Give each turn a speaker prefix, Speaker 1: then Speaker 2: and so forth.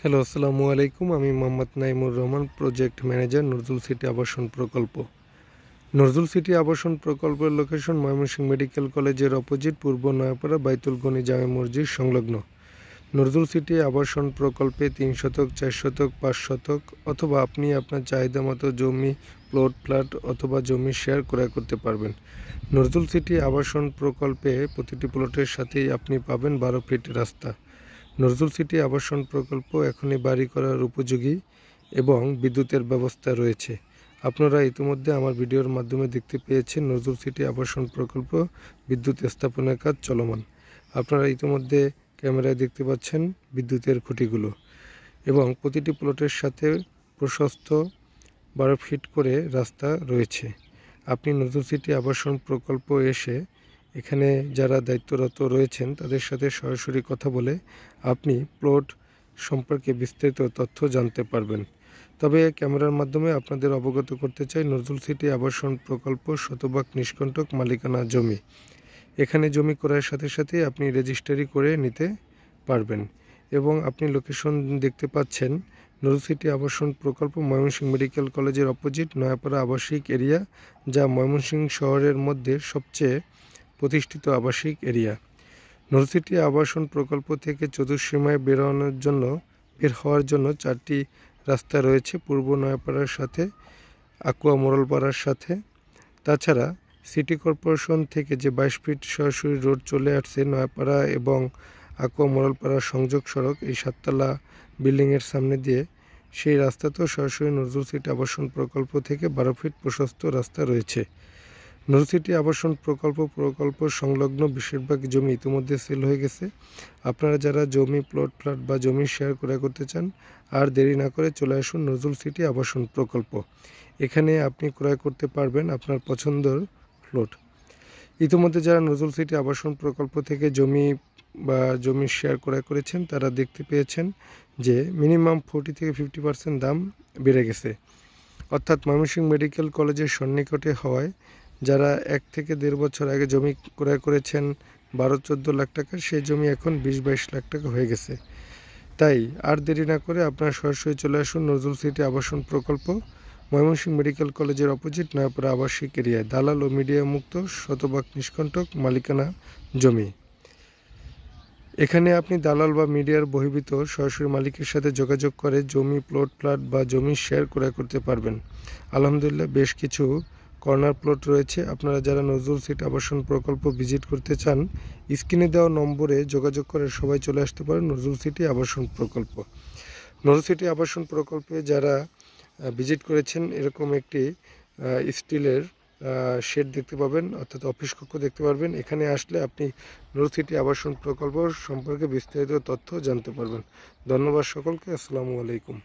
Speaker 1: Hello, আসসালামু আলাইকুম। আমি Mohammad Naimur Rahman, project manager, Nazrul city আবাসন প্রকল্প। নজরুল সিটি আবাসন প্রকল্পের লোকেশন ময়মনসিংহ মেডিকেল কলেজের অপোজিট, পূর্ব নয়াপাড়া, বাইতুল গনি জামে মসজিদ সংলগ্ন। নজরুল সিটি আবাসন প্রকল্পে 3 শতক, 4 শতক, 5 শতক অথবা আপনি আপনার চাহিদা মতো জমি, প্লট, ফ্ল্যাট অথবা জমি শেয়ার ক্রয় করতে পারবেন। নজরুল সিটি আবাসন প্রকল্পে প্রতিটি প্লটের সাথেই আপনি পাবেন 12 ফিট রাস্তা। নজরুল সিটি আবাসন প্রকল্প এখনই বাড়ি করার উপযোগী এবং বিদ্যুতের ব্যবস্থা রয়েছে। আপনারা ইতিমধ্যে আমার ভিডিওর মাধ্যমে দেখতে পেয়েছেন নজরুল সিটি আবাসন প্রকল্প বিদ্যুৎ স্থাপনের কাজ চলমান। আপনারা ইতিমধ্যে ক্যামেরায় দেখতে পাচ্ছেন বিদ্যুতের খুঁটিগুলো এবং প্রতিটি প্লটের সাথে প্রশস্ত 12 ফিট করে রাস্তা রয়েছে। আপনি নজরুল সিটি আবাসন প্রকল্প এসে এখানে যারা দায়িত্বরত রয়েছেন তাদের সাথে সরাসরি কথা বলে আপনি প্লট সম্পর্কে বিস্তারিত তথ্য জানতে পারবেন। তবে ক্যামেরার মাধ্যমে আপনাদের অবগত করতে চাই, নজরুল সিটি আবাসন প্রকল্প শতভাগ নিষ্কণ্টক মালিকানা জমি। এখানে জমি ক্রয়ের সাথে সাথে আপনি রেজিস্ট্রি করে নিতে পারবেন এবং আপনি লোকেশন দেখতে পাচ্ছেন নজরুল সিটি আবাসন প্রকল্প ময়মনসিংহ মেডিকেল কলেজের অপোজিট নয়াপাড়া আবাসিক এরিয়া, যা ময়মনসিংহ শহরের মধ্যে সবচেয়ে প্রতিষ্ঠিত আবাসিক এরিয়া। নজরুল সিটি আবাসন প্রকল্প থেকে চতুর্সীমায় বের হওয়ার জন্য 4টি রাস্তা রয়েছে, পূর্ব নয়াপাড়ার সাথে, আকুয়া মোড়লপাড়ার সাথে। তাছাড়া সিটি কর্পোরেশন থেকে যে 22 ফিট সরাসরি রোড চলে আসছে নয়াপাড়া এবং আকুয়া মোড়লপাড়ার সংযোগ সড়ক, এই 7তলা বিল্ডিংয়ের সামনে দিয়ে, সেই রাস্তাতেও সরাসরি নজরুল সিটি আবাসন প্রকল্প থেকে 12 ফিট প্রশস্ত রাস্তা রয়েছে। নজরুল সিটি আবাসন প্রকল্প সংলগ্ন বেশিরভাগ জমি ইতিমধ্যে সেল হয়ে গেছে। আপনারা যারা জমি, প্লট, ফ্ল্যাট বা জমি শেয়ার ক্রয় করতে চান, আর দেরি না করে চলে আসুন নজরুল সিটি আবাসন প্রকল্প। এখানে আপনি ক্রয় করতে পারবেন আপনার পছন্দের প্লট। ইতিমধ্যে যারা নজরুল সিটি আবাসন প্রকল্প থেকে জমি শেয়ার ক্রয় করেছেন তারা দেখতে পেয়েছেন যে মিনিমাম 40 থেকে 50% দাম বেড়ে গেছে। অর্থাৎ ময়মনসিংহ মেডিকেল কলেজের সন্নিকটে হওয়ায় যারা 1 থেকে 1.5 বছর আগে জমি ক্রয় করেছেন 12-14 লাখ টাকা, সেই জমি এখন 20-22 লাখ টাকা হয়ে গেছে। তাই আর দেরি না করে আপনারা সরাসরি চলে আসুন নজরুল সিটি আবাসন প্রকল্প, ময়মনসিংহ মেডিকেল কলেজের অপোজিট নয়াপাড়া আবাসিক এরিয়ায়। দালাল ও মিডিয়া মুক্ত, শতভাগ নিষ্কণ্টক মালিকানা জমি। এখানে আপনি দালাল বা মিডিয়ার বহির্ভূত সরাসরি মালিকের সাথে যোগাযোগ করে জমি, প্লট, ফ্ল্যাট বা জমি শেয়ার ক্রয় করতে পারবেন। আলহামদুলিল্লাহ বেশ কিছু কর্নার প্লট রয়েছে। আপনারা যারা নজরুল সিটি আবাসন প্রকল্প ভিজিট করতে চান, স্ক্রিনে দেওয়া নম্বরে যোগাযোগ করে সবাই চলে আসতে পারেন নজরুল সিটি আবাসন প্রকল্প। নজরুল সিটি আবাসন প্রকল্পে যারা ভিজিট করেছেন, এরকম একটি স্টিলের শেড দেখতে পাবেন, অর্থাৎ অফিস কক্ষ দেখতে পারবেন। এখানে আসলে আপনি নজরুল সিটি আবাসন প্রকল্প সম্পর্কে বিস্তারিত তথ্য জানতে পারবেন। ধন্যবাদ সকলকে। আসসালামু আলাইকুম।